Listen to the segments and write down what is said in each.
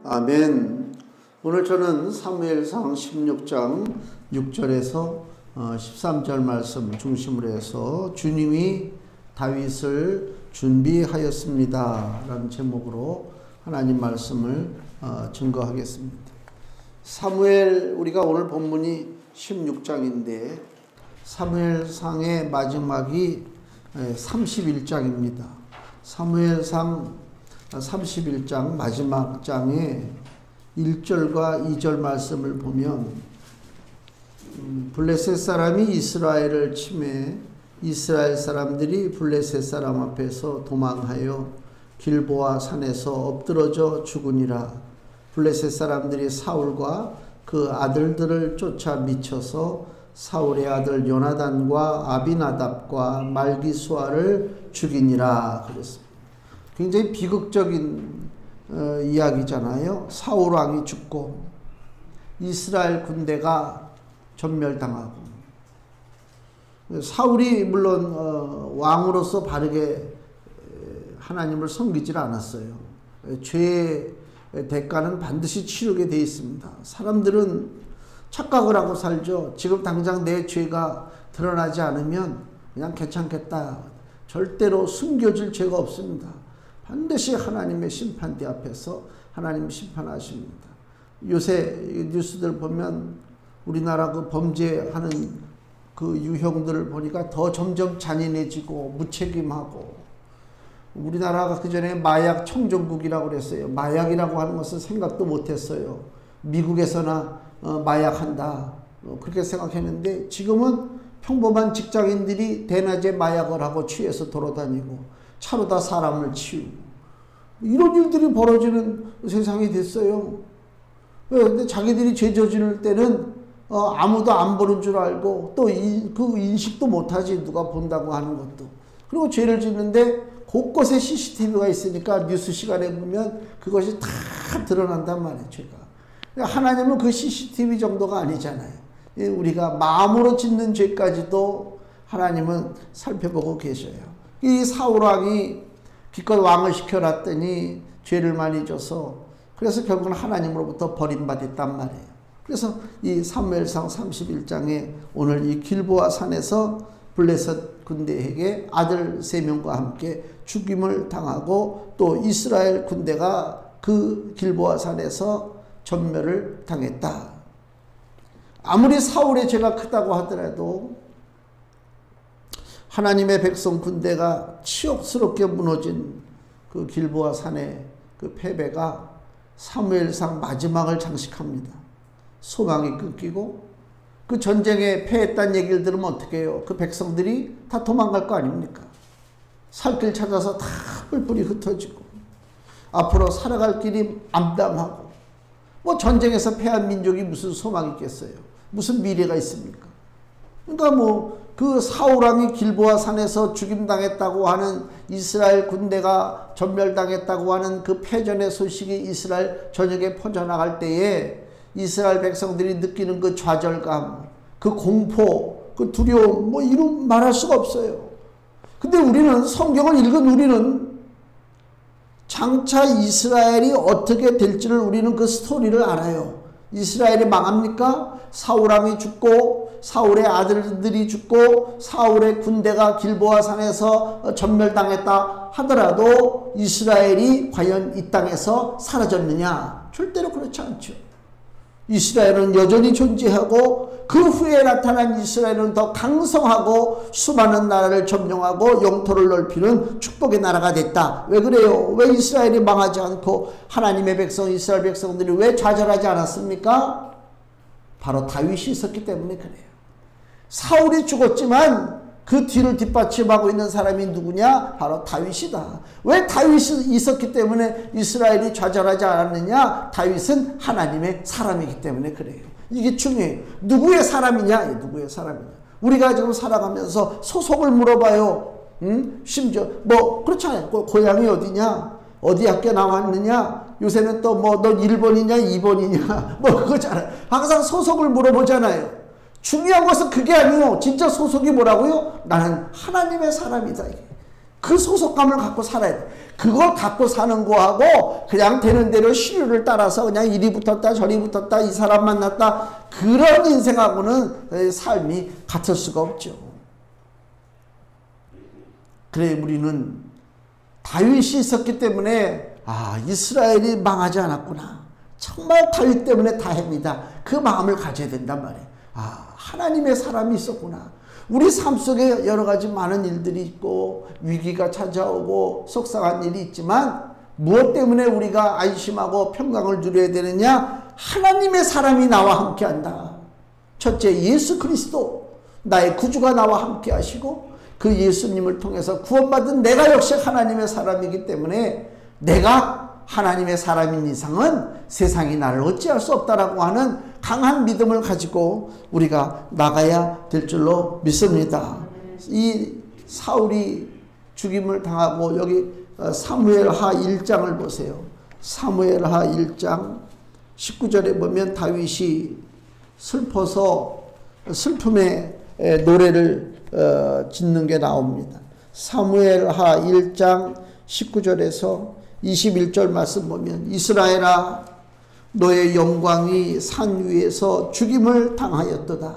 아멘. 오늘 저는 사무엘상 16장 6절에서 13절 말씀을 중심으로 해서 주님이 다윗을 준비하였습니다 라는 제목으로 하나님 말씀을 증거하겠습니다. 사무엘, 우리가 오늘 본문이 16장인데 사무엘상의 마지막이 31장입니다. 사무엘상 31장 마지막 장에 1절과 2절 말씀을 보면 블레셋 사람이 이스라엘을 침해 이스라엘 사람들이 블레셋 사람 앞에서 도망하여 길보아 산에서 엎드러져 죽으니라. 블레셋 사람들이 사울과 그 아들들을 쫓아 미쳐서 사울의 아들 요나단과 아비나답과 말기수아를 죽이니라 그랬습니다. 굉장히 비극적인 이야기잖아요. 사울 왕이 죽고 이스라엘 군대가 전멸당하고, 사울이 물론 왕으로서 바르게 하나님을 섬기질 않았어요. 죄의 대가는 반드시 치르게 돼 있습니다. 사람들은 착각을 하고 살죠. 지금 당장 내 죄가 드러나지 않으면 그냥 괜찮겠다. 절대로 숨겨질 죄가 없습니다. 반드시 하나님의 심판대 앞에서 하나님 심판하십니다. 요새 뉴스들 보면 우리나라 그 범죄하는 그 유형들을 보니까 더 점점 잔인해지고 무책임하고, 우리나라가 그전에 마약 청정국이라고 그랬어요. 마약이라고 하는 것은 생각도 못했어요. 미국에서나 마약한다 그렇게 생각했는데 지금은 평범한 직장인들이 대낮에 마약을 하고 취해서 돌아다니고 차로 다 사람을 치우고 이런 일들이 벌어지는 세상이 됐어요. 근데 자기들이 죄 저지를 때는 아무도 안 보는 줄 알고 또 그 인식도 못하지, 누가 본다고 하는 것도. 그리고 죄를 짓는데 곳곳에 CCTV가 있으니까 뉴스 시간에 보면 그것이 다 드러난단 말이에요, 죄가. 하나님은 그 CCTV 정도가 아니잖아요. 우리가 마음으로 짓는 죄까지도 하나님은 살펴보고 계셔요. 이 사울왕이 기껏 왕을 시켜놨더니 죄를 많이 져서 그래서 결국은 하나님으로부터 버림받았단 말이에요. 그래서 이 사무엘상 31장에 오늘 이 길보아 산에서 블레셋 군대에게 아들 3명과 함께 죽임을 당하고 또 이스라엘 군대가 그 길보아 산에서 전멸을 당했다. 아무리 사울의 죄가 크다고 하더라도 하나님의 백성 군대가 치욕스럽게 무너진 그 길보아 산의 그 패배가 사무엘상 마지막을 장식합니다. 소망이 끊기고 그 전쟁에 패했다는 얘기를 들으면 어떻게 해요? 그 백성들이 다 도망갈 거 아닙니까? 살 길 찾아서 다 뿔뿔이 흩어지고 앞으로 살아갈 길이 암담하고, 뭐 전쟁에서 패한 민족이 무슨 소망이 있겠어요? 무슨 미래가 있습니까? 그러니까 뭐 그 사울왕이 길보아 산에서 죽임당했다고 하는, 이스라엘 군대가 전멸당했다고 하는 그 패전의 소식이 이스라엘 전역에 퍼져나갈 때에 이스라엘 백성들이 느끼는 그 좌절감, 그 공포, 그 두려움, 뭐 이런 말할 수가 없어요. 근데 우리는, 성경을 읽은 우리는 장차 이스라엘이 어떻게 될지를 우리는 그 스토리를 알아요. 이스라엘이 망합니까? 사울왕이 죽고 사울의 아들들이 죽고 사울의 군대가 길보아 산에서 전멸당했다 하더라도 이스라엘이 과연 이 땅에서 사라졌느냐? 절대로 그렇지 않죠. 이스라엘은 여전히 존재하고 그 후에 나타난 이스라엘은 더 강성하고 수많은 나라를 점령하고 영토를 넓히는 축복의 나라가 됐다. 왜 그래요? 왜 이스라엘이 망하지 않고 하나님의 백성, 이스라엘 백성들이 왜 좌절하지 않았습니까? 바로 다윗이 있었기 때문에 그래요. 사울이 죽었지만 그 뒤를 뒷받침하고 있는 사람이 누구냐? 바로 다윗이다. 왜 다윗이 있었기 때문에 이스라엘이 좌절하지 않았느냐? 다윗은 하나님의 사람이기 때문에 그래요. 이게 중요해요. 누구의 사람이냐? 누구의 사람이냐? 우리가 지금 살아가면서 소속을 물어봐요. 심지어 뭐 그렇잖아요. 고향이 어디냐? 어디 학교 나왔느냐? 요새는 또 뭐 너 1번이냐 2번이냐 뭐 그거잖아요. 항상 소속을 물어보잖아요. 중요한 것은 그게 아니요. 진짜 소속이 뭐라고요? 나는 하나님의 사람이다. 그 소속감을 갖고 살아야 돼. 그걸 갖고 사는 거하고 그냥 되는 대로 시류를 따라서 그냥 이리 붙었다 저리 붙었다 이 사람 만났다 그런 인생하고는 삶이 같을 수가 없죠. 그래 우리는 다윗이 있었기 때문에 이스라엘이 망하지 않았구나. 정말 다윗 때문에 다행이다. 그 마음을 가져야 된단 말이에요. 하나님의 사람이 있었구나. 우리 삶 속에 여러 가지 많은 일들이 있고 위기가 찾아오고 속상한 일이 있지만 무엇 때문에 우리가 안심하고 평강을 누려야 되느냐? 하나님의 사람이 나와 함께한다. 첫째, 예수 그리스도 나의 구주가 나와 함께 하시고 그 예수님을 통해서 구원받은 내가 역시 하나님의 사람이기 때문에 내가 하나님의 사람인 이상은 세상이 나를 어찌할 수 없다라고 하는 강한 믿음을 가지고 우리가 나가야 될 줄로 믿습니다. 이 사울이 죽임을 당하고 여기 사무엘하 1장을 보세요. 사무엘하 1장 19절에 보면 다윗이 슬퍼서 슬픔의 노래를 짓는 게 나옵니다. 사무엘하 1장 19절에서 21절 말씀 보면 이스라엘아 너의 영광이 산 위에서 죽임을 당하였도다.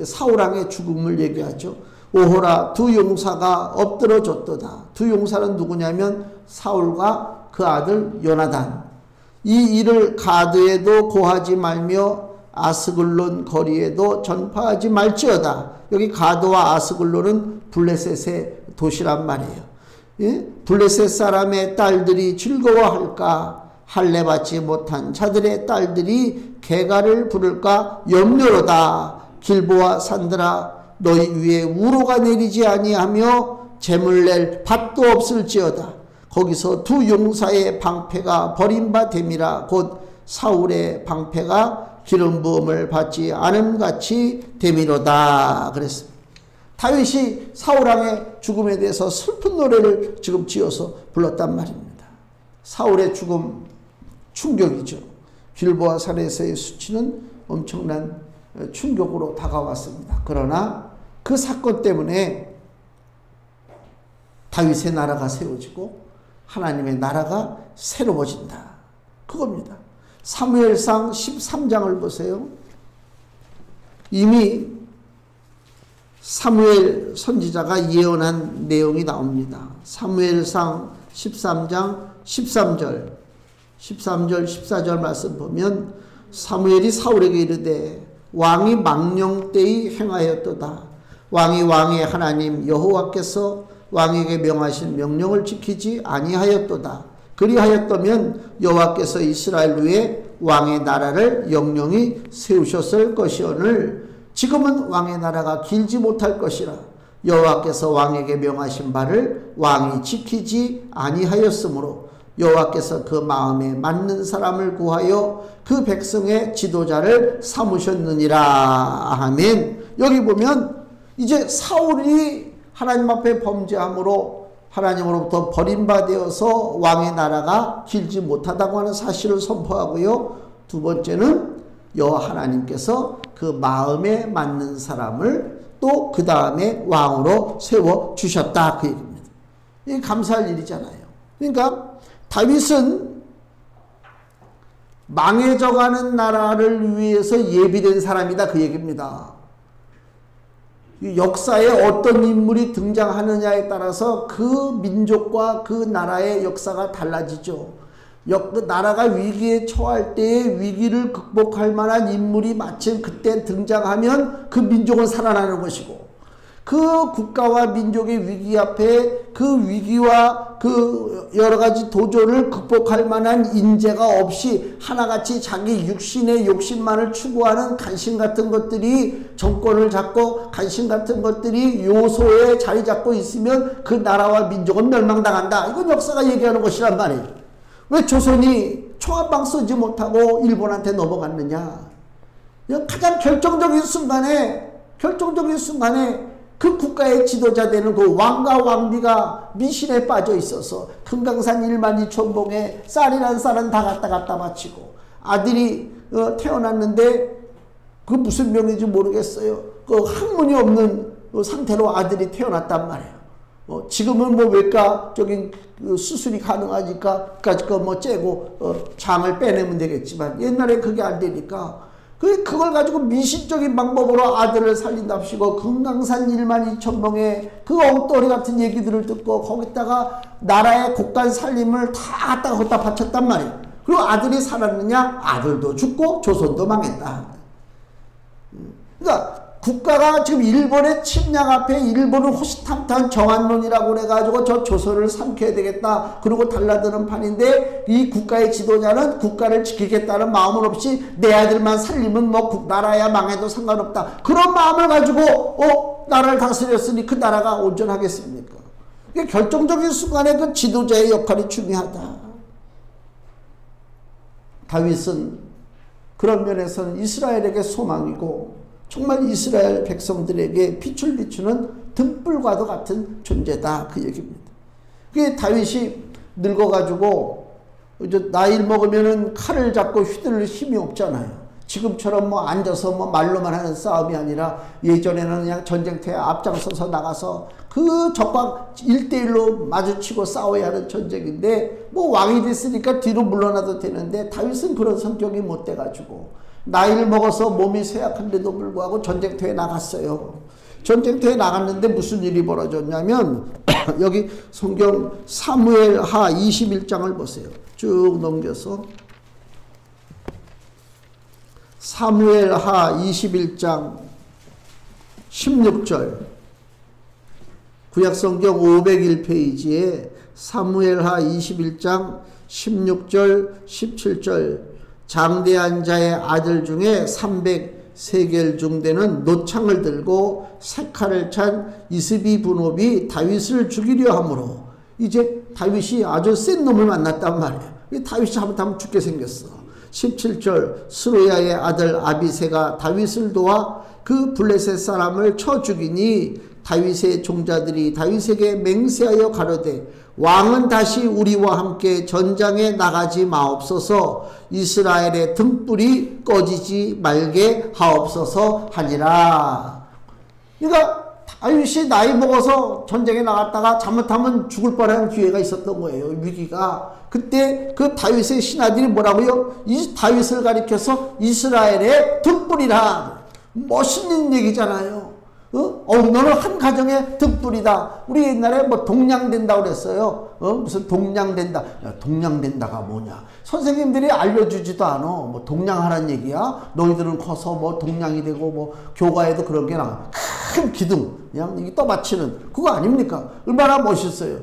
사울왕의 죽음을 얘기하죠. 오호라 두 용사가 엎드러졌도다. 두 용사는 누구냐면 사울과 그 아들 요나단. 이 일을 가드에도 고하지 말며 아스글론 거리에도 전파하지 말지어다. 여기 가드와 아스글론은 블레셋의 도시란 말이에요. 예? 블레셋 사람의 딸들이 즐거워할까? 할례 받지 못한 자들의 딸들이 개가를 부를까 염려로다. 길보아 산들아 너희 위에 우로가 내리지 아니하며 재물 낼 밭도 없을지어다. 거기서 두 용사의 방패가 버린 바 됨이라. 곧 사울의 방패가 기름 부음을 받지 않음같이 됨이로다. 그랬습니다. 다윗이 사울왕의 죽음에 대해서 슬픈 노래를 지금 지어서 불렀단 말입니다. 사울의 죽음 충격이죠. 길보아 산에서의 수치는 엄청난 충격으로 다가왔습니다. 그러나 그 사건 때문에 다윗의 나라가 세워지고 하나님의 나라가 새로워진다. 그겁니다. 사무엘상 13장을 보세요. 이미 사무엘 선지자가 예언한 내용이 나옵니다. 사무엘상 13장 13절 14절 말씀 보면 사무엘이 사울에게 이르되 왕이 망령 때에 행하였도다. 왕이 왕의 하나님 여호와께서 왕에게 명하신 명령을 지키지 아니하였도다. 그리하였다면 여호와께서 이스라엘 위에 왕의 나라를 영영히 세우셨을 것이오늘 지금은 왕의 나라가 길지 못할 것이라. 여호와께서 왕에게 명하신 바를 왕이 지키지 아니하였으므로 여호와께서 그 마음에 맞는 사람을 구하여 그 백성의 지도자를 삼으셨느니라. 아멘. 여기 보면 이제 사울이 하나님 앞에 범죄함으로 하나님으로부터 버림받아서 왕의 나라가 길지 못하다고 하는 사실을 선포하고요. 두 번째는 여호와 하나님께서 그 마음에 맞는 사람을 또 그 다음에 왕으로 세워주셨다. 그 얘기입니다. 이게 감사할 일이잖아요. 그러니까 다윗은 망해져가는 나라를 위해서 예비된 사람이다. 그 얘기입니다. 역사에 어떤 인물이 등장하느냐에 따라서 그 민족과 그 나라의 역사가 달라지죠. 그 나라가 위기에 처할 때에 위기를 극복할 만한 인물이 마침 그때 등장하면 그 민족은 살아나는 것이고 그 국가와 민족의 위기 앞에 그 위기와 그 여러 가지 도전을 극복할 만한 인재가 없이 하나같이 자기 육신의 욕심만을 추구하는 간신 같은 것들이 정권을 잡고 간신 같은 것들이 요소에 자리 잡고 있으면 그 나라와 민족은 멸망당한다. 이건 역사가 얘기하는 것이란 말이에요. 왜 조선이 총한방 쏘지 못하고 일본한테 넘어갔느냐? 가장 결정적인 순간에 그 국가의 지도자 되는 그 왕과 왕비가 미신에 빠져 있어서 금강산 1만 2천 봉에 쌀이란 쌀은 다 갖다 바치고 아들이 태어났는데 그 무슨 병인지 모르겠어요. 그 학문이 없는 상태로 아들이 태어났단 말이에요. 지금은 뭐 외과적인 그 수술이 가능하니까 그까짓 거 뭐 째고 장을 빼내면 되겠지만 옛날에 그게 안 되니까 그걸 가지고 미신적인 방법으로 아들을 살린답시고 금강산 1만 2천 명의 그 엉터리 같은 얘기들을 듣고 거기다가 나라의 곳간 살림을 다 갖다가 거기다 바쳤단 말이에요. 그리고 아들이 살았느냐? 아들도 죽고 조선도 망했다. 그러니까 국가가 지금 일본의 침략 앞에 일본은 호시탐탐 정한론이라고 그래가지고 저 조선을 삼켜야 되겠다. 그러고 달라드는 판인데 이 국가의 지도자는 국가를 지키겠다는 마음은 없이 내 아들만 살리면 뭐 나라야 망해도 상관없다. 그런 마음을 가지고 나라를 다스렸으니 그 나라가 온전하겠습니까? 이게 결정적인 순간에 그 지도자의 역할이 중요하다. 다윗은 그런 면에서는 이스라엘에게 소망이고 정말 이스라엘 백성들에게 빛을 비추는 등불과도 같은 존재다. 그 얘기입니다. 그게 다윗이 늙어가지고 이제 나이를 먹으면은 칼을 잡고 휘둘릴 힘이 없잖아요. 지금처럼 뭐 앉아서 뭐 말로만 하는 싸움이 아니라 예전에는 그냥 전쟁터에 앞장서서 나가서 그 적과 1대1로 마주치고 싸워야 하는 전쟁인데 뭐 왕이 됐으니까 뒤로 물러나도 되는데 다윗은 그런 성격이 못 돼가지고 나이를 먹어서 몸이 쇠약한데도 불구하고 전쟁터에 나갔어요. 전쟁터에 나갔는데 무슨 일이 벌어졌냐면 여기 성경 사무엘하 21장을 보세요. 쭉 넘겨서 사무엘하 21장 16절 구약성경 501페이지에 사무엘하 21장 16절 17절 장대한 자의 아들 중에 300세겔 중대는 노창을 들고 색칼을 찬 이스비 분업이 다윗을 죽이려 하므로 이제 다윗이 아주 센 놈을 만났단 말이에요. 다윗이 잘못하면 죽게 생겼어. 17절 스루야의 아들 아비새가 다윗을 도와 그 블레셋 사람을 쳐 죽이니 다윗의 종자들이 다윗에게 맹세하여 가로되 왕은 다시 우리와 함께 전장에 나가지 마옵소서 이스라엘의 등불이 꺼지지 말게 하옵소서 하니라. 그러니까 다윗이 나이 먹어서 전쟁에 나갔다가 잘못하면 죽을 뻔한 기회가 있었던 거예요. 위기가. 그때 그 다윗의 신하들이 뭐라고요? 이 다윗을 가리켜서 이스라엘의 등불이라. 멋있는 얘기잖아요. 너는 한 가정의 등불이다. 우리 옛날에 뭐 동량된다고 그랬어요. 무슨 동량된다. 야, 동량된다가 뭐냐. 선생님들이 알려주지도 않아. 뭐 동량하라는 얘기야. 너희들은 커서 뭐 동량이 되고 뭐 교과에도 그런 게 나와. 큰 기둥. 그냥 이게 떠받치는 그거 아닙니까? 얼마나 멋있어요.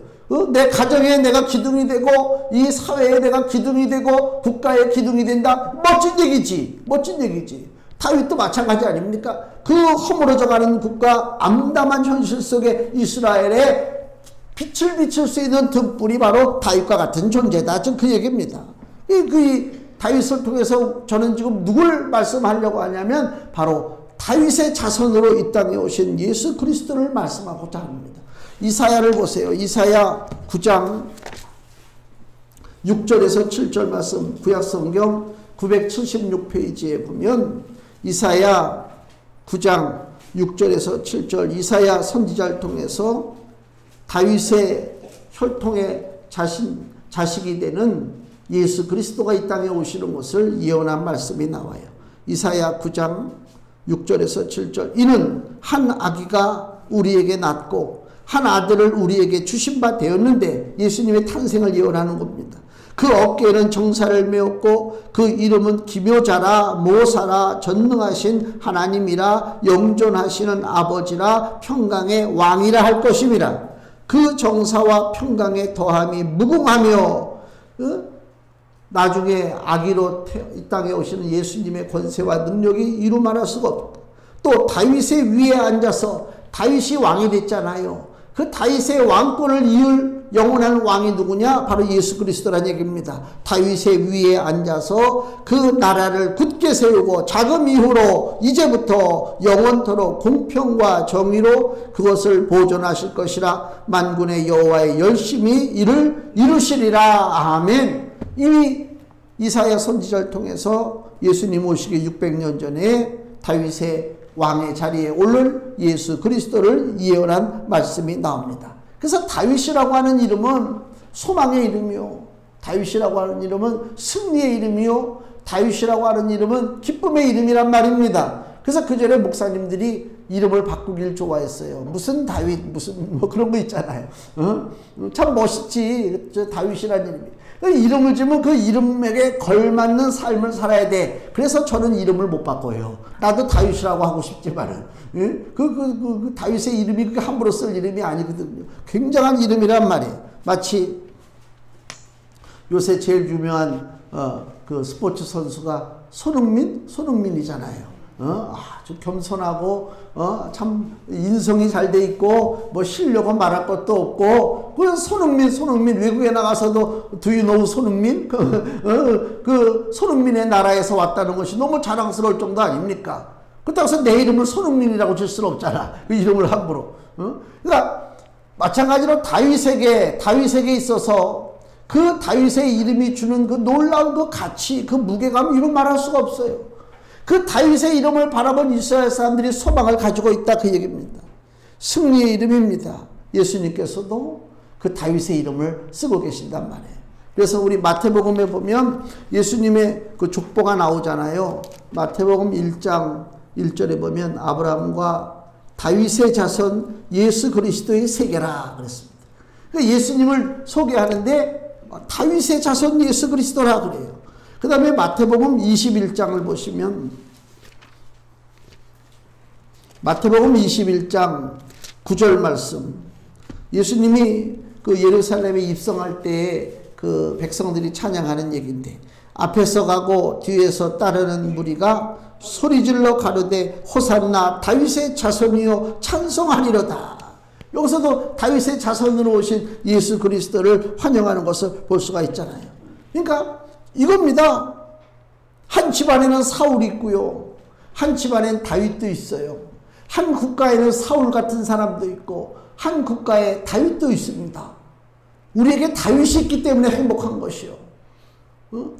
내 가정에 내가 기둥이 되고 이 사회에 내가 기둥이 되고 국가의 기둥이 된다. 멋진 얘기지. 멋진 얘기지. 다윗도 마찬가지 아닙니까? 그 허물어져가는 국가 암담한 현실 속에 이스라엘에 빛을 비출 수 있는 등불이 바로 다윗과 같은 존재다. 지금 그 얘기입니다. 그 다윗을 통해서 저는 지금 누굴 말씀하려고 하냐면 바로 다윗의 자손으로 이 땅에 오신 예수 그리스도를 말씀하고자 합니다. 이사야를 보세요. 이사야 9장 6절에서 7절 말씀 구약성경 976페이지에 보면 이사야 9장 6절에서 7절 이사야 선지자를 통해서 다윗의 혈통의 자식이 되는 예수 그리스도가 이 땅에 오시는 것을 예언한 말씀이 나와요. 이사야 9장 6절에서 7절 이는 한 아기가 우리에게 낳고 한 아들을 우리에게 주신 바 되었는데 예수님의 탄생을 예언하는 겁니다. 그 어깨에는 정사를 메었고 그 이름은 기묘자라 모사라 전능하신 하나님이라 영존하시는 아버지라 평강의 왕이라 할 것임이라. 그 정사와 평강의 더함이 무궁하며 나중에 아기로 이 땅에 오시는 예수님의 권세와 능력이 이루 말할 수가 없다. 또 다윗의 위에 앉아서 다윗이 왕이 됐잖아요. 그 다윗의 왕권을 이을 영원한 왕이 누구냐? 바로 예수 그리스도란 얘기입니다. 다윗의 위에 앉아서 그 나라를 굳게 세우고 자금 이후로 이제부터 영원토록 공평과 정의로 그것을 보존하실 것이라. 만군의 여호와의 열심히 이를 이루시리라. 아멘. 이미 이사야 선지자를 통해서 예수님 오시기 600년 전에 다윗의 왕의 자리에 오를 예수 그리스도를 예언한 말씀이 나옵니다. 그래서 다윗이라고 하는 이름은 소망의 이름이요. 다윗이라고 하는 이름은 승리의 이름이요. 다윗이라고 하는 이름은 기쁨의 이름이란 말입니다. 그래서 그 전에 목사님들이 이름을 바꾸길 좋아했어요. 무슨 다윗, 무슨 뭐 그런 거 있잖아요. 참 멋있지. 저 다윗이라는 이름이. 이름을 지으면 그 이름에게 걸맞는 삶을 살아야 돼. 그래서 저는 이름을 못 바꿔요. 나도 다윗이라고 하고 싶지만은. 그 다윗의 이름이 그게 함부로 쓸 이름이 아니거든요. 굉장한 이름이란 말이에요. 마치 요새 제일 유명한 그 스포츠 선수가 손흥민이잖아요. 아주 겸손하고 참 인성이 잘 돼 있고 뭐 실력은 말할 것도 없고 그 손흥민 외국에 나가서도 do you know 손흥민? 그 손흥민의 나라에서 왔다는 것이 너무 자랑스러울 정도 아닙니까? 그렇다고 해서 내 이름을 손흥민이라고 줄 수는 없잖아. 그 이름을 함부로. 그러니까 마찬가지로 다윗에게 있어서 그 다윗의 이름이 주는 그 놀라운 그 가치, 그 무게감, 이런 말할 수가 없어요. 그 다윗의 이름을 바라본 이스라엘 사람들이 소망을 가지고 있다, 그 얘기입니다. 승리의 이름입니다. 예수님께서도 그 다윗의 이름을 쓰고 계신단 말이에요. 그래서 우리 마태복음에 보면 예수님의 그 족보가 나오잖아요. 마태복음 1장 1절에 보면 아브라함과 다윗의 자손 예수 그리스도의 세계라 그랬습니다. 예수님을 소개하는데 다윗의 자손 예수 그리스도라 그래요. 그 다음에 마태복음 21장을 보시면 마태복음 21장 9절 말씀, 예수님이 그 예루살렘에 입성할 때 그 백성들이 찬양하는 얘기인데, 앞에서 가고 뒤에서 따르는 무리가 소리질러 가로되 호산나 다윗의 자손이요 찬송하리로다. 여기서도 다윗의 자손으로 오신 예수 그리스도를 환영하는 것을 볼 수가 있잖아요. 그러니까 이겁니다. 한 집안에는 사울이 있고요, 한 집안에는 다윗도 있어요. 한 국가에는 사울 같은 사람도 있고 한 국가에 다윗도 있습니다. 우리에게 다윗이 있기 때문에 행복한 것이요.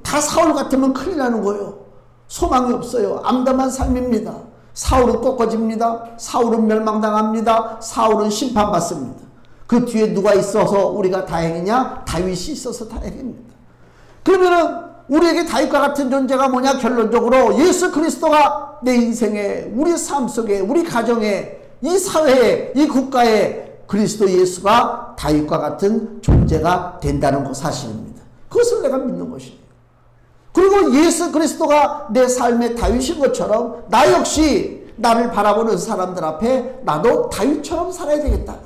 다 사울 같으면 큰일 나는 거예요. 소망이 없어요. 암담한 삶입니다. 사울은 꺾어집니다. 사울은 멸망당합니다. 사울은 심판받습니다. 그 뒤에 누가 있어서 우리가 다행이냐? 다윗이 있어서 다행입니다. 그러면은 우리에게 다윗과 같은 존재가 뭐냐? 결론적으로 예수 그리스도가 내 인생에, 우리 삶 속에, 우리 가정에, 이 사회에, 이 국가에 그리스도 예수가 다윗과 같은 존재가 된다는 것 사실입니다. 그것을 내가 믿는 것이에요. 그리고 예수 그리스도가 내 삶의 다윗인 것처럼 나 역시 나를 바라보는 사람들 앞에 나도 다윗처럼 살아야 되겠다.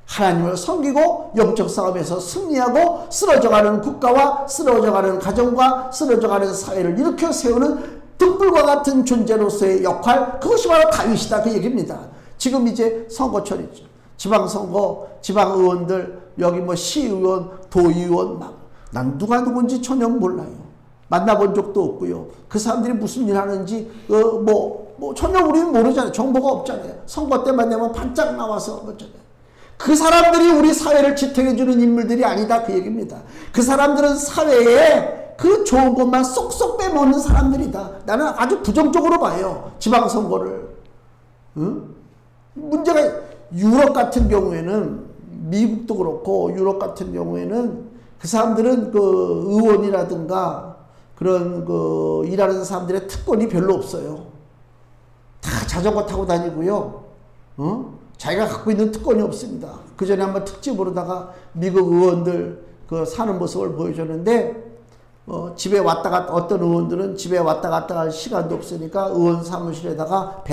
하나님을 섬기고 영적 싸움에서 승리하고 쓰러져가는 국가와 쓰러져가는 가정과 쓰러져가는 사회를 일으켜 세우는 등불과 같은 존재로서의 역할, 그것이 바로 다윗이다, 그 얘기입니다. 지금 이제 선거철이죠. 지방선거, 지방의원들, 여기 뭐 시의원, 도의원, 난 누가 누군지 전혀 몰라요. 만나본 적도 없고요. 그 사람들이 무슨 일 하는지 전혀 우리는 모르잖아요. 정보가 없잖아요. 선거 때만 되면 반짝 나와서 어쩌잖아요. 그 사람들이 우리 사회를 지탱해주는 인물들이 아니다, 그 얘기입니다. 그 사람들은 사회에 그 좋은 것만 쏙쏙 빼먹는 사람들이다. 나는 아주 부정적으로 봐요, 지방선거를. 문제가 유럽 같은 경우에는, 미국도 그렇고 유럽 같은 경우에는 그 사람들은 그 의원이라든가 그런 그 일하는 사람들의 특권이 별로 없어요. 다 자전거 타고 다니고요. 자기가 갖고 있는 특권이 없습니다. 그 전에 한번 특집으로다가 미국 의원들 그 사는 모습을 보여줬는데, 집에 왔다 갔다, 어떤 의원들은 집에 왔다 갔다 할 시간도 없으니까 의원 사무실에다가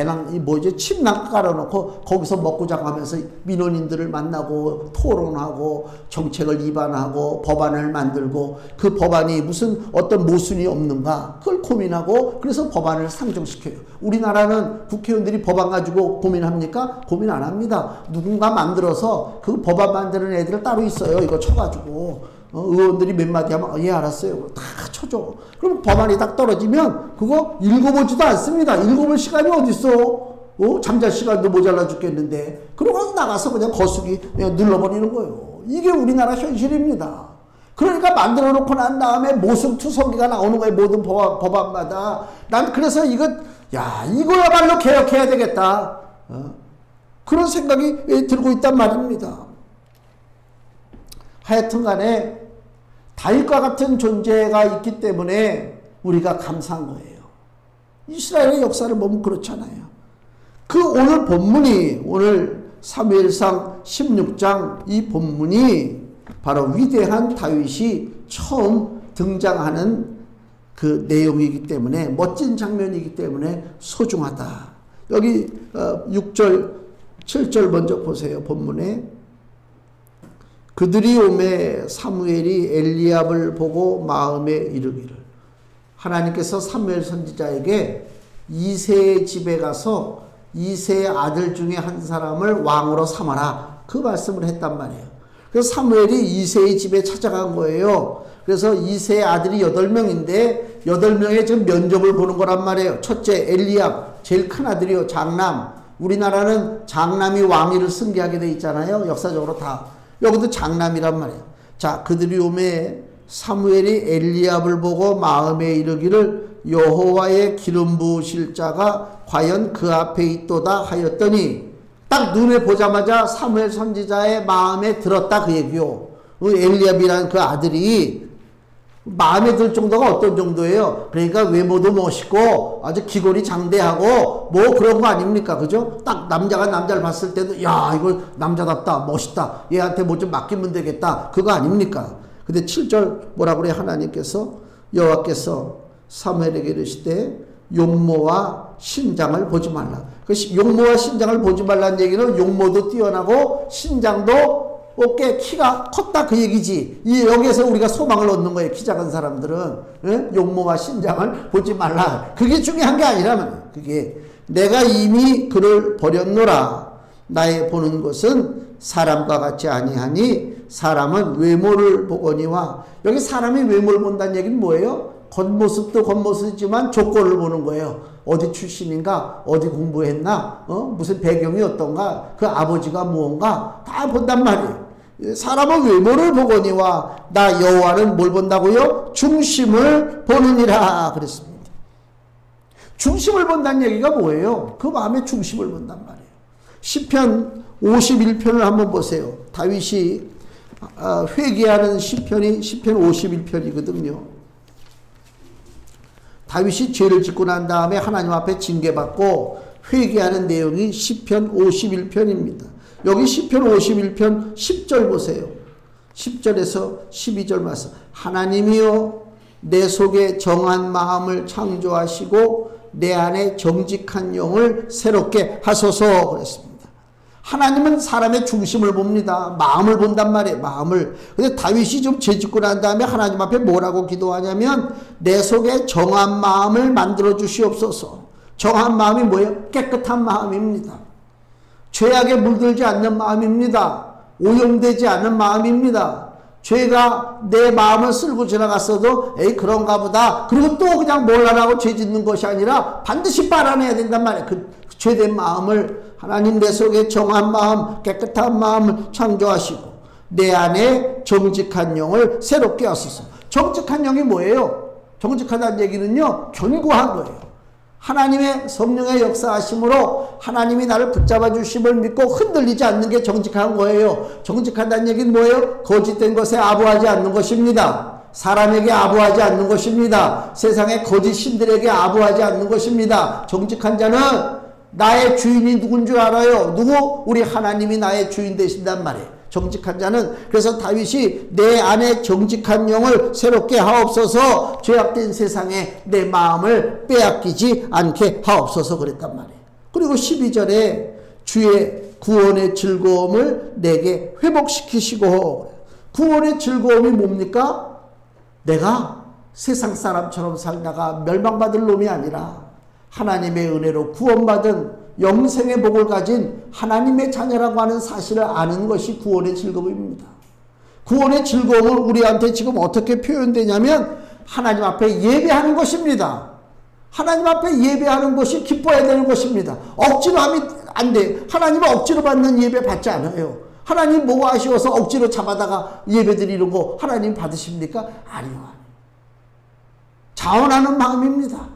침낭 깔아놓고 거기서 먹고 자고 하면서 민원인들을 만나고 토론하고 정책을 입안하고 법안을 만들고, 그 법안이 무슨 어떤 모순이 없는가 그걸 고민하고, 그래서 법안을 상정시켜요. 우리나라는 국회의원들이 법안 가지고 고민합니까? 고민 안 합니다. 누군가 만들어서 그 법안 만드는 애들 따로 있어요. 이거 쳐가지고 의원들이 몇 마디 하면 예 알았어요, 다 쳐줘. 그럼 법안이 딱 떨어지면 그거 읽어보지도 않습니다. 읽어볼 시간이 어딨어? 잠잘 시간도 모자라 죽겠는데. 그러고 나가서 그냥 거수기 그냥 눌러버리는 거예요. 이게 우리나라 현실입니다. 그러니까 만들어 놓고 난 다음에 모순투성기가 나오는 거예요, 모든 법안마다. 난 그래서 이거야말로 개혁해야 되겠다, 그런 생각이 들고 있단 말입니다. 하여튼 간에 다윗과 같은 존재가 있기 때문에 우리가 감사한 거예요. 이스라엘의 역사를 보면 그렇잖아요. 그 오늘 본문이, 오늘 사무엘상 16장 이 본문이 바로 위대한 다윗이 처음 등장하는 그 내용이기 때문에, 멋진 장면이기 때문에 소중하다. 여기 6절 7절 먼저 보세요. 본문에 그들이 오매 사무엘이 엘리압을 보고 마음에 이르기를, 하나님께서 사무엘 선지자에게 이새의 집에 가서 이새의 아들 중에 한 사람을 왕으로 삼아라, 그 말씀을 했단 말이에요. 그래서 사무엘이 이새의 집에 찾아간 거예요. 그래서 이새의 아들이 8명인데 8명의 지금 면접을 보는 거란 말이에요. 첫째 엘리압, 제일 큰 아들이요, 장남. 우리나라는 장남이 왕위를 승계하게 돼 있잖아요. 역사적으로 다. 여기도 장남이란 말이에요. 자, 그들이 오매 사무엘이 엘리압을 보고 마음에 이르기를 여호와의 기름 부으실 자가 과연 그 앞에 있도다 하였더니, 딱 눈에 보자마자 사무엘 선지자의 마음에 들었다, 그 얘기요. 엘리압이라는 그 아들이 마음에 들 정도가 어떤 정도예요? 그러니까 외모도 멋있고 아주 기골이 장대하고 뭐 그런 거 아닙니까? 그죠? 딱 남자가 남자를 봤을 때도 야, 이거 남자답다, 멋있다, 얘한테 뭐 좀 맡기면 되겠다, 그거 아닙니까? 근데 7절 뭐라 그래? 하나님께서, 여호와께서 사무엘에게 이르시되 용모와 신장을 보지 말라. 그 용모와 신장을 보지 말라는 얘기는 용모도 뛰어나고 신장도 어깨 키가 컸다, 그 얘기지. 여기에서 우리가 소망을 얻는 거예요. 키 작은 사람들은. 예? 용모와 신장을 보지 말라. 그게 중요한 게 아니라면, 그게 내가 이미 그를 버렸노라. 나의 보는 것은 사람과 같지 아니하니 사람은 외모를 보거니와. 여기 사람이 외모를 본다는 얘기는 뭐예요? 겉모습도 겉모습이지만 조건을 보는 거예요. 어디 출신인가, 어디 공부했나, 무슨 배경이 어떤가, 그 아버지가 무언가 다 본단 말이에요. 사람은 외모를 보거니와 나 여호와는 뭘 본다고요? 중심을 보느니라 그랬습니다. 중심을 본다는 얘기가 뭐예요? 그 마음의 중심을 본단 말이에요. 시편 51편을 한번 보세요. 다윗이 회개하는 시편이 시편 51편이거든요. 다윗이 죄를 짓고 난 다음에 하나님 앞에 징계받고 회개하는 내용이 시편 51편입니다. 여기 시편 51편 10절 보세요. 10절에서 12절 말씀. 하나님이여 내 속에 정한 마음을 창조하시고 내 안에 정직한 영을 새롭게 하소서 그랬습니다. 하나님은 사람의 중심을 봅니다. 마음을 본단 말이에요. 마음을. 근데 다윗이 좀 죄짓고 난 다음에 하나님 앞에 뭐라고 기도하냐면 내 속에 정한 마음을 만들어 주시옵소서. 정한 마음이 뭐예요? 깨끗한 마음입니다. 죄악에 물들지 않는 마음입니다. 오염되지 않는 마음입니다. 죄가 내 마음을 쓸고 지나갔어도 에이 그런가 보다, 그리고 또 그냥 몰라라고 죄 짓는 것이 아니라 반드시 빨아내야 된단 말이에요. 그 죄된 마음을 하나님 내 속에 정한 마음, 깨끗한 마음을 창조하시고 내 안에 정직한 영을 새롭게 하소서. 정직한 영이 뭐예요? 정직하다는 얘기는요, 견고한 거예요. 하나님의 성령의 역사하심으로 하나님이 나를 붙잡아 주심을 믿고 흔들리지 않는 게 정직한 거예요. 정직하다는 얘기는 뭐예요? 거짓된 것에 아부하지 않는 것입니다. 사람에게 아부하지 않는 것입니다. 세상의 거짓 신들에게 아부하지 않는 것입니다. 정직한 자는 나의 주인이 누군 줄 알아요. 누구? 우리 하나님이 나의 주인 되신단 말이에요. 정직한 자는. 그래서 다윗이 내 안에 정직한 영을 새롭게 하옵소서, 죄악된 세상에 내 마음을 빼앗기지 않게 하옵소서 그랬단 말이에요. 그리고 12절에 주의 구원의 즐거움을 내게 회복시키시고. 구원의 즐거움이 뭡니까? 내가 세상 사람처럼 살다가 멸망받을 놈이 아니라 하나님의 은혜로 구원받은 영생의 복을 가진 하나님의 자녀라고 하는 사실을 아는 것이 구원의 즐거움입니다. 구원의 즐거움은 우리한테 지금 어떻게 표현되냐면 하나님 앞에 예배하는 것입니다. 하나님 앞에 예배하는 것이 기뻐야 되는 것입니다. 억지로 하면 안 돼요. 하나님은 억지로 받는 예배 받지 않아요. 하나님 뭐가 아쉬워서 억지로 잡아다가 예배 드리는 거 하나님 받으십니까? 아니요. 자원하는 마음입니다.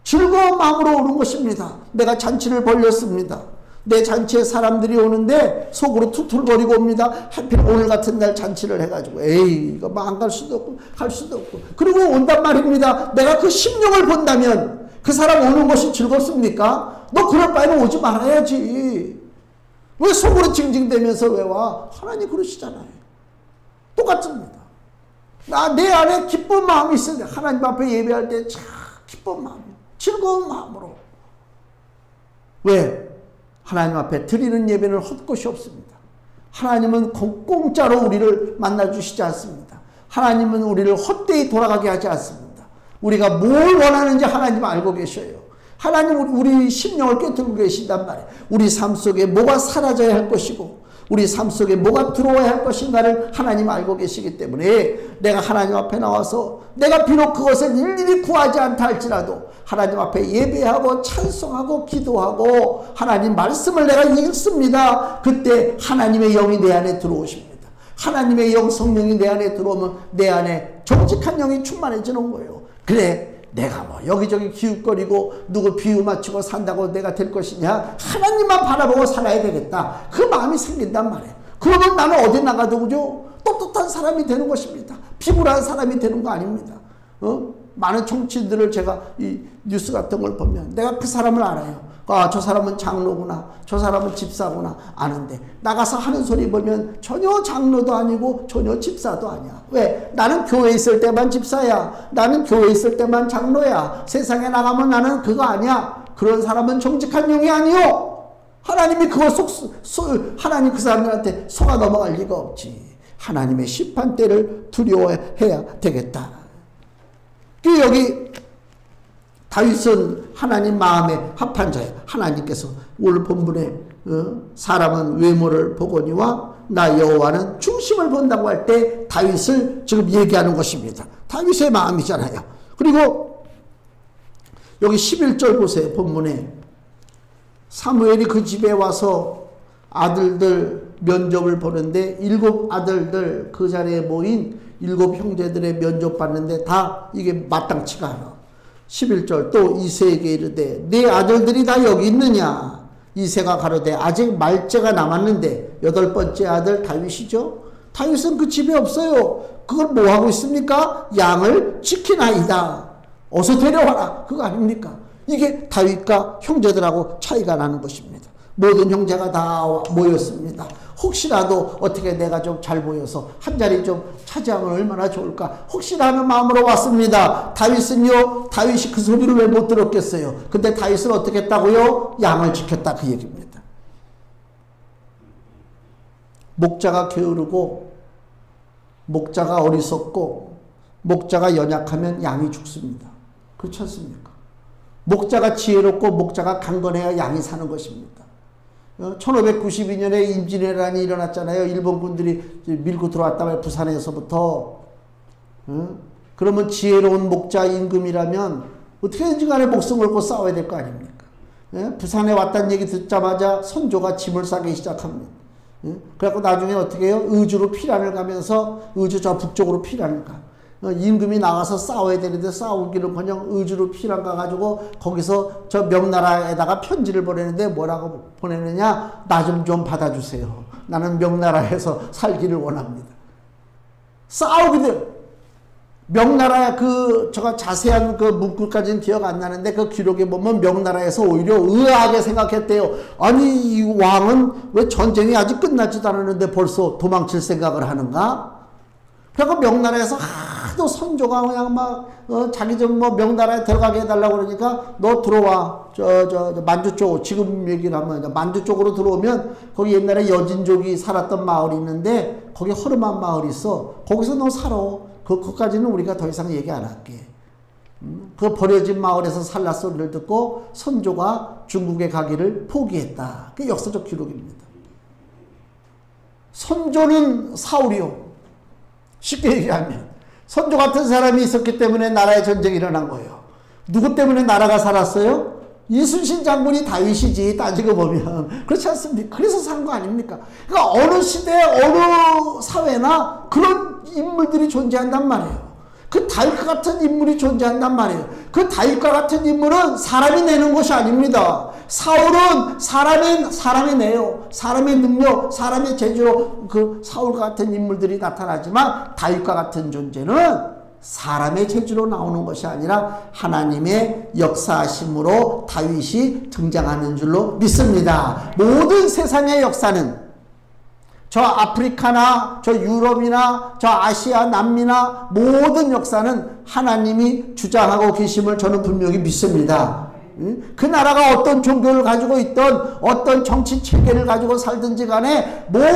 즐거운 마음으로 오는 것입니다. 내가 잔치를 벌렸습니다. 내 잔치에 사람들이 오는데 속으로 툴툴거리고 옵니다. 하필 오늘 같은 날 잔치를 해가지고 에이 이거 뭐 안 갈 수도 없고 갈 수도 없고 그리고 온단 말입니다. 내가 그 심령을 본다면 그 사람 오는 것이 즐겁습니까? 너 그럴 바에는 오지 말아야지. 왜 속으로 징징대면서 왜 와? 하나님 그러시잖아요. 똑같습니다. 내 안에 기쁜 마음이 있어야 돼. 하나님 앞에 예배할 때 참 기쁜 마음, 즐거운 마음으로. 왜? 하나님 앞에 드리는 예배는 헛것이 없습니다. 하나님은 공짜로 우리를 만나주시지 않습니다. 하나님은 우리를 헛되이 돌아가게 하지 않습니다. 우리가 뭘 원하는지 하나님 알고 계셔요. 하나님 우리 심령을 꿰뚫고 계신단 말이에요. 우리 삶 속에 뭐가 사라져야 할 것이고 우리 삶 속에 뭐가 들어와야 할 것인가를 하나님 알고 계시기 때문에 내가 하나님 앞에 나와서 내가 비록 그것을 일일이 구하지 않다 할지라도 하나님 앞에 예배하고 찬송하고 기도하고 하나님 말씀을 내가 읽습니다. 그때 하나님의 영이 내 안에 들어오십니다. 하나님의 영 성령이 내 안에 들어오면 내 안에 정직한 영이 충만해지는 거예요. 그래 내가 뭐 여기저기 기웃거리고 누구 비유 맞추고 산다고 내가 될 것이냐? 하나님만 바라보고 살아야 되겠다. 그 마음이 생긴단 말이에요. 그러면 나는 어디 나가도 그죠? 떳떳한 사람이 되는 것입니다. 비굴한 사람이 되는 거 아닙니다. 많은 청취들을 제가 이 뉴스 같은 걸 보면 내가 그 사람을 알아요. 아, 저 사람은 장로구나. 저 사람은 집사구나. 아는데 나가서 하는 소리 보면 전혀 장로도 아니고 전혀 집사도 아니야. 왜? 나는 교회에 있을 때만 집사야. 나는 교회에 있을 때만 장로야. 세상에 나가면 나는 그거 아니야. 그런 사람은 정직한 영이 아니요. 하나님이 그걸 하나님 그 사람들한테 속아 넘어갈 리가 없지. 하나님의 심판대를 두려워해야 되겠다. 여기 다윗은 하나님 마음에 합한 자예요. 하나님께서 오늘 본문에 사람은 외모를 보거니와 나 여호와는 중심을 본다고 할 때 다윗을 지금 얘기하는 것입니다. 다윗의 마음이잖아요. 그리고 여기 11절 보세요. 본문에 사무엘이 그 집에 와서 아들들 면접을 보는데 7 아들들 그 자리에 모인 7 형제들의 면접 봤는데 다 이게 마땅치가 않아. 11절 또 이새에게 이르되 네 아들들이 다 여기 있느냐? 이새가 가로되 아직 말째가 남았는데 8번째 아들 다윗이죠. 다윗은 그 집에 없어요. 그걸 뭐 하고 있습니까? 양을 지키나이다. 어서 데려와라. 그거 아닙니까? 이게 다윗과 형제들하고 차이가 나는 것입니다. 모든 형제가 다 모였습니다. 혹시라도 어떻게 내가 좀 잘 보여서 한 자리 좀 차지하면 얼마나 좋을까 혹시라는 마음으로 왔습니다. 다윗은요, 다윗이 그 소리를 왜 못 들었겠어요? 근데 다윗은 어떻게 했다고요? 양을 지켰다 그 얘기입니다. 목자가 게으르고 목자가 어리석고 목자가 연약하면 양이 죽습니다. 그렇지 않습니까? 목자가 지혜롭고 목자가 강건해야 양이 사는 것입니다. 1592년에 임진왜란이 일어났잖아요. 일본군들이 밀고 들어왔다면 부산에서부터. 그러면 지혜로운 목자 임금이라면 어떻게든지 간에 목숨 걸고 싸워야 될 거 아닙니까? 부산에 왔다는 얘기 듣자마자 선조가 짐을 싸기 시작합니다. 그래갖고 나중에 어떻게 해요? 의주로 피란을 가면서 의주 저 북쪽으로 피란을 가. 임금이 나가서 싸워야 되는데 싸우기는커녕 의주로 피란 가가지고 거기서 저 명나라에다가 편지를 보내는데 뭐라고 보내느냐? 나 좀 받아주세요. 나는 명나라에서 살기를 원합니다. 싸우기들 명나라 제가 자세한 그 문구까지는 기억 안 나는데 그 기록에 보면 명나라에서 오히려 의아하게 생각했대요. 아니 이 왕은 왜 전쟁이 아직 끝나지도 않았는데 벌써 도망칠 생각을 하는가? 그래서 명나라에서 하도 선조가 그냥 막 자기 좀 뭐 명나라에 들어가게 해달라고 그러니까 너 들어와 저 만주 쪽 지금 얘기를 하면 만주 쪽으로 들어오면 거기 옛날에 여진족이 살았던 마을이 있는데 거기 허름한 마을이 있어. 거기서 너 살아. 그것까지는 우리가 더 이상 얘기 안 할게. 그 버려진 마을에서 살라 소리를 듣고 선조가 중국에 가기를 포기했다. 그게 역사적 기록입니다. 선조는 사울이요. 쉽게 얘기하면 선조 같은 사람이 있었기 때문에 나라에 전쟁이 일어난 거예요. 누구 때문에 나라가 살았어요? 이순신 장군이 다윗이지 따지고 보면. 그렇지 않습니까? 그래서 산 거 아닙니까? 그러니까 어느 시대 어느 사회나 그런 인물들이 존재한단 말이에요. 그 다윗과 같은 인물이 존재한단 말이에요. 그 다윗과 같은 인물은 사람이 내는 것이 아닙니다. 사울은 사람이 내요. 사람의 능력, 사람의 재주로 그 사울과 같은 인물들이 나타나지만 다윗과 같은 존재는 사람의 재주로 나오는 것이 아니라 하나님의 역사하심으로 다윗이 등장하는 줄로 믿습니다. 모든 세상의 역사는 저 아프리카나 저 유럽이나 저 아시아 남미나 모든 역사는 하나님이 주장하고 계심을 저는 분명히 믿습니다. 그 나라가 어떤 종교를 가지고 있던 어떤 정치 체계를 가지고 살든지 간에 모든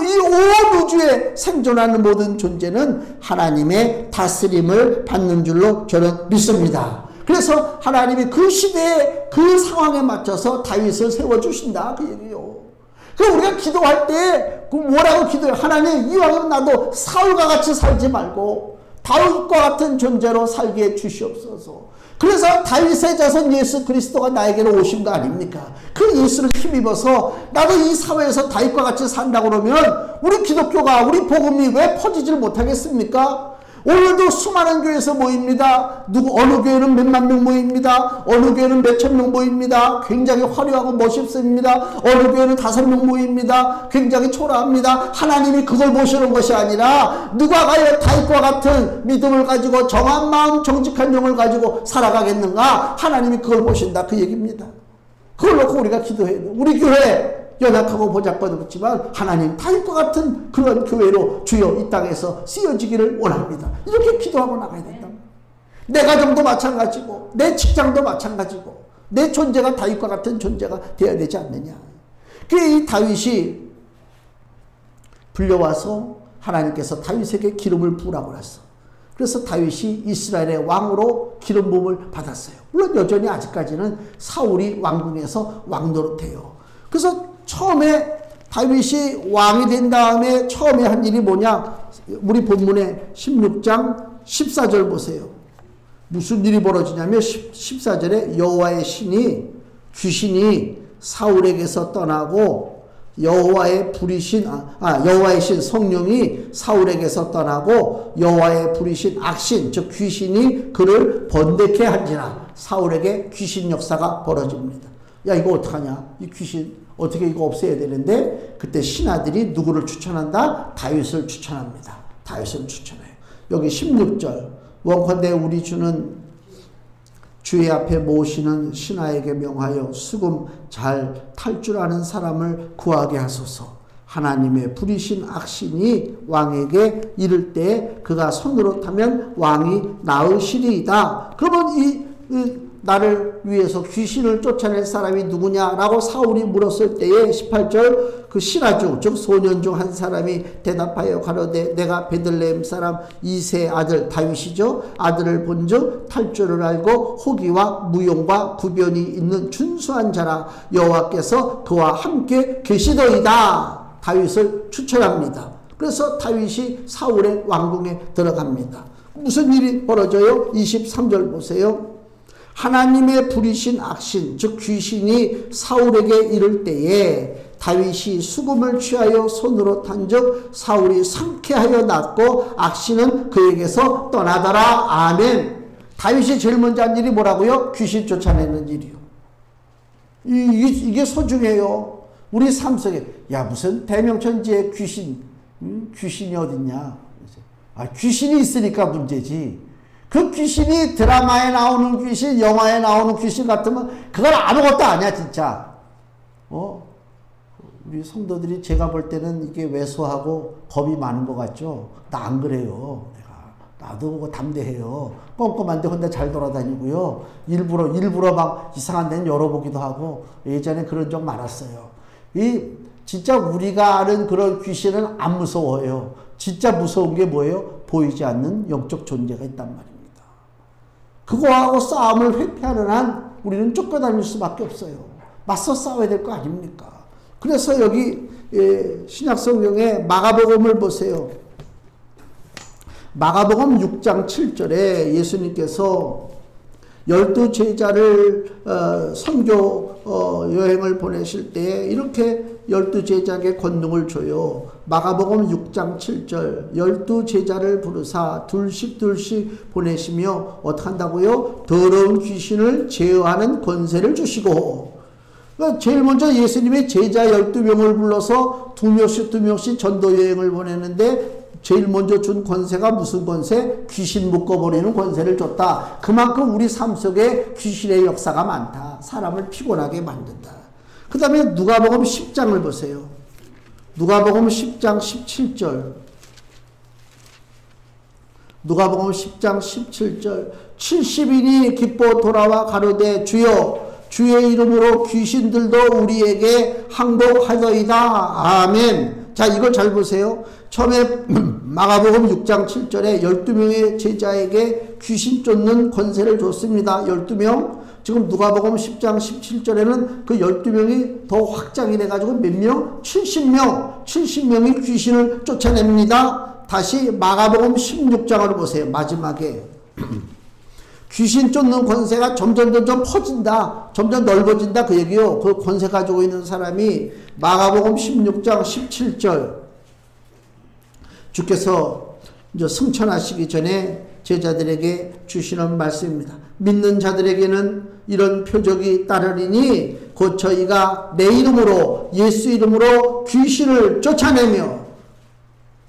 이 온 우주에 생존하는 모든 존재는 하나님의 다스림을 받는 줄로 저는 믿습니다. 그래서 하나님이 그 시대에 그 상황에 맞춰서 다윗을 세워주신다 그 얘기예요. 그 우리가 기도할 때 뭐라고 기도해요? 하나님 이왕이면 나도 사울과 같이 살지 말고 다윗과 같은 존재로 살게 해 주시옵소서. 그래서 다윗의 자손 예수 그리스도가 나에게로 오신 거 아닙니까? 그 예수를 힘입어서 나도 이 사회에서 다윗과 같이 산다고 그러면 우리 기독교가 우리 복음이 왜 퍼지질 못하겠습니까? 오늘도 수많은 교회에서 모입니다. 어느 교회는 몇만 명 모입니다. 어느 교회는 몇천 명 모입니다. 굉장히 화려하고 멋있습니다. 어느 교회는 5명 모입니다. 굉장히 초라합니다. 하나님이 그걸 보시는 것이 아니라 누가 과연 다윗과 같은 믿음을 가지고 정한 마음 정직한 영을 가지고 살아가겠는가? 하나님이 그걸 보신다 그 얘기입니다. 그걸 놓고 우리가 기도해야 돼요. 우리 교회 연약하고 보잘것없지만 하나님 다윗과 같은 그런 교회로 주여 이 땅에서 쓰여지기를 원합니다. 이렇게 기도하고 나가야 된다. 내 가정도 마찬가지고 내 직장도 마찬가지고 내 존재가 다윗과 같은 존재가 되어야 되지 않느냐. 이 다윗이 불려와서 하나님께서 다윗에게 기름을 부으라고 했어. 그래서 다윗이 이스라엘의 왕으로 기름 부음을 받았어요. 물론 여전히 아직까지는 사울이 왕궁에서 왕 노릇해요. 그래서 처음에 다윗이 왕이 된 다음에 처음에 한 일이 뭐냐? 우리 본문의 16장 14절 보세요. 무슨 일이 벌어지냐면 14절에 여호와의 귀신이 사울에게서 떠나고 여호와의 신 성령이 사울에게서 떠나고 여호와의 부리신 악신 즉 귀신이 그를 번데케 한지라. 사울에게 귀신 역사가 벌어집니다. 야 이거 어떡하냐? 이 귀신 어떻게 이거 없애야 되는데 그때 신하들이 누구를 추천한다? 다윗을 추천합니다. 다윗을 추천해요. 여기 16절 원컨대 우리 주는 주의 앞에 모시는 신하에게 명하여 수금 잘 탈 줄 아는 사람을 구하게 하소서. 하나님의 부리신 악신이 왕에게 이를 때 그가 손으로 타면 왕이 나으시리이다. 그러면 이 나를 위해서 귀신을 쫓아낼 사람이 누구냐라고 사울이 물었을 때에 18절 그 신하 중 즉 소년 중 한 사람이 대답하여 가로되 내가 베들레헴 사람 이새의 아들 다윗이죠. 아들을 본즉 탈 줄을 알고 호기와 무용과 구변이 있는 준수한 자라. 여호와께서 그와 함께 계시더이다. 다윗을 추천합니다. 그래서 다윗이 사울의 왕궁에 들어갑니다. 무슨 일이 벌어져요? 23절 보세요. 하나님의 부리신 악신 즉 귀신이 사울에게 이를 때에 다윗이 수금을 취하여 손으로 탄즉 사울이 상쾌하여 낫고 악신은 그에게서 떠나더라. 아멘. 다윗이 제일 먼저 한 일이 뭐라고요? 귀신 쫓아내는 일이요. 이게 소중해요. 우리 삶 속에 야 무슨 대명천지에 귀신이 어딨냐. 귀신이 있으니까 문제지. 그 귀신이 드라마에 나오는 귀신, 영화에 나오는 귀신 같으면 그건 아무것도 아니야 진짜. 우리 성도들이 제가 볼 때는 이게 왜소하고 겁이 많은 것 같죠. 나 안 그래요. 나도 담대해요. 꼼꼼한데 혼자 잘 돌아다니고요. 일부러 막 이상한 데는 열어보기도 하고 예전에 그런 적 많았어요. 진짜 우리가 아는 그런 귀신은 안 무서워요. 진짜 무서운 게 뭐예요? 보이지 않는 영적 존재가 있단 말입니다. 그거하고 싸움을 회피하는 한 우리는 쫓겨다닐 수밖에 없어요. 맞서 싸워야 될 거 아닙니까? 그래서 여기 신약성경에 마가복음을 보세요. 마가복음 6장 7절에 예수님께서 12 제자를 선교 여행을 보내실 때 이렇게 열두 제자에게 권능을 줘요. 마가복음 6장 7절 12제자를 부르사 둘씩 보내시며 어떻게 한다고요? 더러운 귀신을 제어하는 권세를 주시고. 그러니까 제일 먼저 예수님의 제자 12명을 불러서 두 명씩 전도 여행을 보내는데 제일 먼저 준 권세가 무슨 권세? 귀신 묶어버리는 권세를 줬다. 그만큼 우리 삶 속에 귀신의 역사가 많다. 사람을 피곤하게 만든다. 그 다음에 누가복음 10장을 보세요. 누가복음 10장 17절. 누가복음 10장 17절. 70인이 기뻐 돌아와 가로되 주여 주의 이름으로 귀신들도 우리에게 항복하더이다. 아멘. 자, 이걸 잘 보세요. 처음에 마가복음 6장 7절에 12명의 제자에게 귀신 쫓는 권세를 줬습니다. 12명. 지금 누가복음 10장 17절에는 그 12명이 더 확장이 돼가지고 몇 명? 70명. 70명이 귀신을 쫓아냅니다. 다시 마가복음 16장을 보세요. 마지막에. 귀신 쫓는 권세가 점점 퍼진다. 점점 넓어진다. 그 얘기요. 그 권세 가지고 있는 사람이 마가복음 16장 17절. 주께서 이제 승천하시기 전에 제자들에게 주시는 말씀입니다. 믿는 자들에게는 이런 표적이 따르리니 곧 저희가 내 이름으로 예수 이름으로 귀신을 쫓아내며.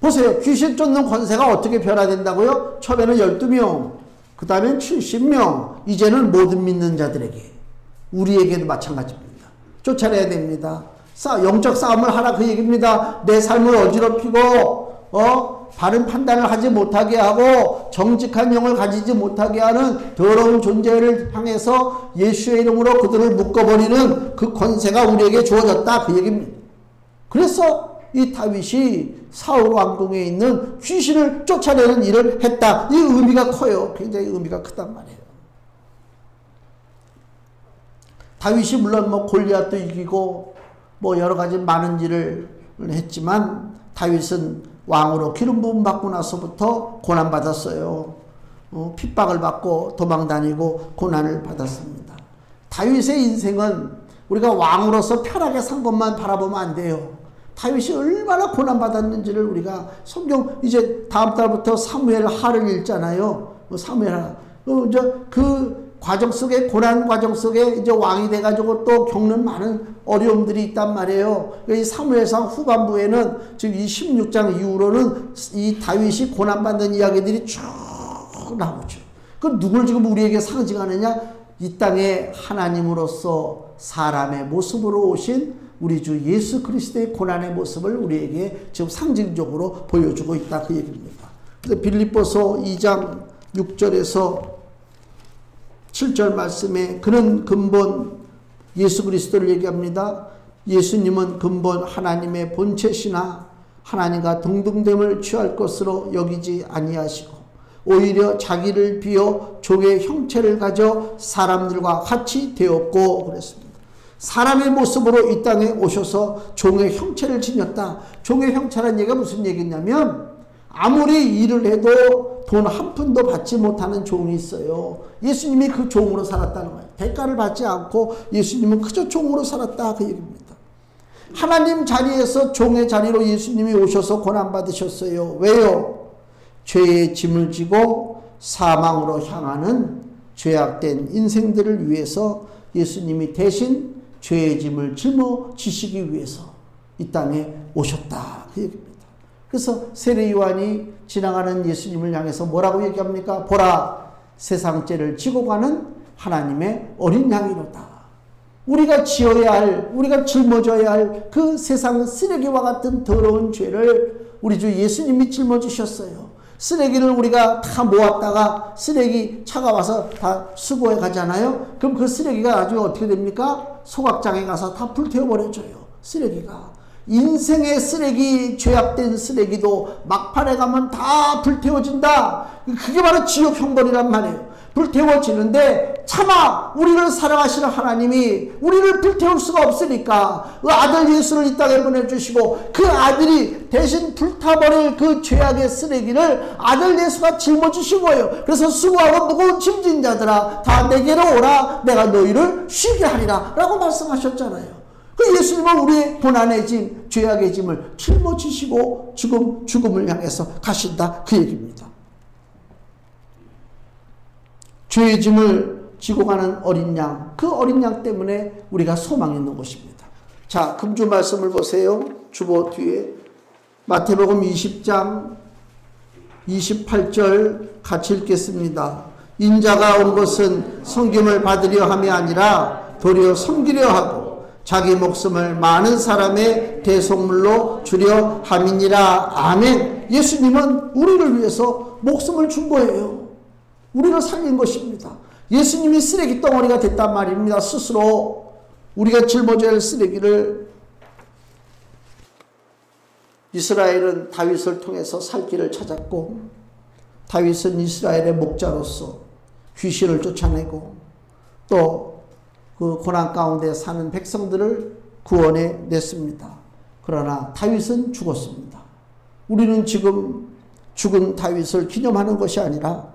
보세요. 귀신 쫓는 권세가 어떻게 변화된다고요? 처음에는 12명, 그 다음엔 70명, 이제는 모든 믿는 자들에게, 우리에게도 마찬가지입니다. 쫓아내야 됩니다. 영적 싸움을 하라 그 얘기입니다. 내 삶을 어지럽히고 바른 판단을 하지 못하게 하고 정직한 영을 가지지 못하게 하는 더러운 존재를 향해서 예수의 이름으로 그들을 묶어버리는 그 권세가 우리에게 주어졌다 그 얘기입니다. 그래서 이 다윗이 사울 왕궁에 있는 귀신을 쫓아내는 일을 했다. 이 의미가 커요. 굉장히 의미가 크단 말이에요. 다윗이 물론 골리앗도 이기고 여러 가지 많은 일을 했지만 다윗은 왕으로 기름 부음 받고 나서부터 고난 받았어요. 핍박을 받고 도망다니고 고난을 받았습니다. 다윗의 인생은 우리가 왕으로서 편하게 산 것만 바라보면 안 돼요. 다윗이 얼마나 고난 받았는지를 우리가 성경 이제 다음 달부터 사무엘 하를 읽잖아요. 사무엘 하. 이제 그 과정 속에 고난 과정 속에 이제 왕이 돼가지고 또 겪는 많은 어려움들이 있단 말이에요. 이 사무엘상 후반부에는 지금 이 16장 이후로는 이 다윗이 고난받는 이야기들이 쭉 나오죠. 그 누굴 지금 우리에게 상징하느냐? 이 땅에 하나님으로서 사람의 모습으로 오신 우리 주 예수 그리스도의 고난의 모습을 우리에게 지금 상징적으로 보여주고 있다 그 얘기입니다. 그래서 빌립보서 2장 6절에서 7절 말씀에 그는 근본 예수 그리스도를 얘기합니다. 예수님은 근본 하나님의 본체시나 하나님과 동등됨을 취할 것으로 여기지 아니하시고 오히려 자기를 비어 종의 형체를 가져 사람들과 같이 되었고 그랬습니다. 사람의 모습으로 이 땅에 오셔서 종의 형체를 지녔다. 종의 형체라는 얘기가 무슨 얘기냐면 아무리 일을 해도 돈 한 푼도 받지 못하는 종이 있어요. 예수님이 그 종으로 살았다는 거예요. 대가를 받지 않고 예수님은 그저 종으로 살았다 그 얘기입니다. 하나님 자리에서 종의 자리로 예수님이 오셔서 고난받으셨어요. 왜요? 죄의 짐을 지고 사망으로 향하는 죄악된 인생들을 위해서 예수님이 대신 죄의 짐을 짊어지시기 위해서 이 땅에 오셨다 그 얘기입니다. 그래서 세례 요한이 지나가는 예수님을 향해서 뭐라고 얘기합니까? 보라, 세상 죄를 지고 가는 하나님의 어린 양이로다. 우리가 지어야 할, 우리가 짊어져야 할 그 세상 쓰레기와 같은 더러운 죄를 우리 주 예수님이 짊어지셨어요. 쓰레기를 우리가 다 모았다가 쓰레기 차가 와서 다 수거해 가잖아요. 그럼 그 쓰레기가 나중에 어떻게 됩니까? 소각장에 가서 다 불태워버려져요. 쓰레기가. 인생의 쓰레기, 죄악된 쓰레기도 막판에 가면 다 불태워진다. 그게 바로 지옥 형벌이란 말이에요. 불태워지는데 차마 우리를 사랑하시는 하나님이 우리를 불태울 수가 없으니까 그 아들 예수를 이 땅에 보내주시고 그 아들이 대신 불타버릴 그 죄악의 쓰레기를 아들 예수가 짊어지신 거예요. 그래서 수고하고 무거운 짐진 자들아 다 내게로 오라 내가 너희를 쉬게 하리라 라고 말씀하셨잖아요. 그 예수님은 우리의 고난의 짐, 죄악의 짐을 짊어지시고 죽음을 향해서 가신다, 그 얘기입니다. 죄의 짐을 지고 가는 어린 양, 그 어린 양 때문에 우리가 소망이 있는 것입니다. 자, 금주 말씀을 보세요. 주보 뒤에 마태복음 20장 28절 같이 읽겠습니다. 인자가 온 것은 섬김을 받으려 함이 아니라 도리어 섬기려 하고 자기 목숨을 많은 사람의 대속물로 주려 함이니라. 아멘. 예수님은 우리를 위해서 목숨을 준 거예요. 우리를 살린 것입니다. 예수님이 쓰레기 덩어리가 됐단 말입니다. 스스로 우리가 짊어져야 할 쓰레기를. 이스라엘은 다윗을 통해서 살 길을 찾았고, 다윗은 이스라엘의 목자로서 귀신을 쫓아내고 또 그 고난 가운데 사는 백성들을 구원해 냈습니다. 그러나 다윗은 죽었습니다. 우리는 지금 죽은 다윗을 기념하는 것이 아니라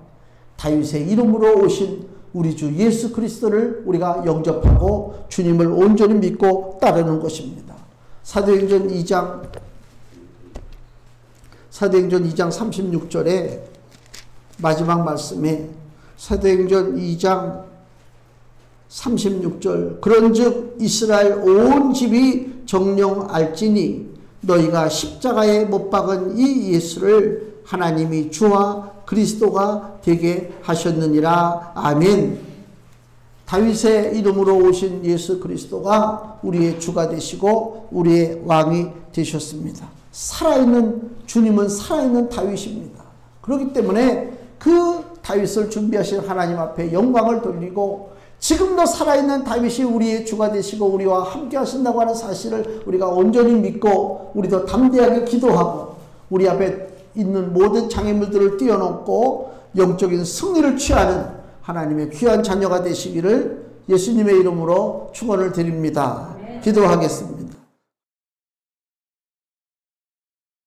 다윗의 이름으로 오신 우리 주 예수 그리스도를 우리가 영접하고 주님을 온전히 믿고 따르는 것입니다. 사도행전 2장 36절에 마지막 말씀에 사도행전 2장 36절 그런즉 이스라엘 온 집이 정령 알지니 너희가 십자가에 못 박은 이 예수를 하나님이 주와 그리스도가 되게 하셨느니라. 아멘. 다윗의 이름으로 오신 예수 그리스도가 우리의 주가 되시고 우리의 왕이 되셨습니다. 살아있는 주님은 살아있는 다윗입니다. 그렇기 때문에 그 다윗을 준비하신 하나님 앞에 영광을 돌리고 지금도 살아있는 다윗이 우리의 주가 되시고 우리와 함께 하신다고 하는 사실을 우리가 온전히 믿고 우리도 담대하게 기도하고 우리 앞에 있는 모든 장애물들을 뛰어넘고 영적인 승리를 취하는 하나님의 귀한 자녀가 되시기를 예수님의 이름으로 축원을 드립니다. 기도하겠습니다.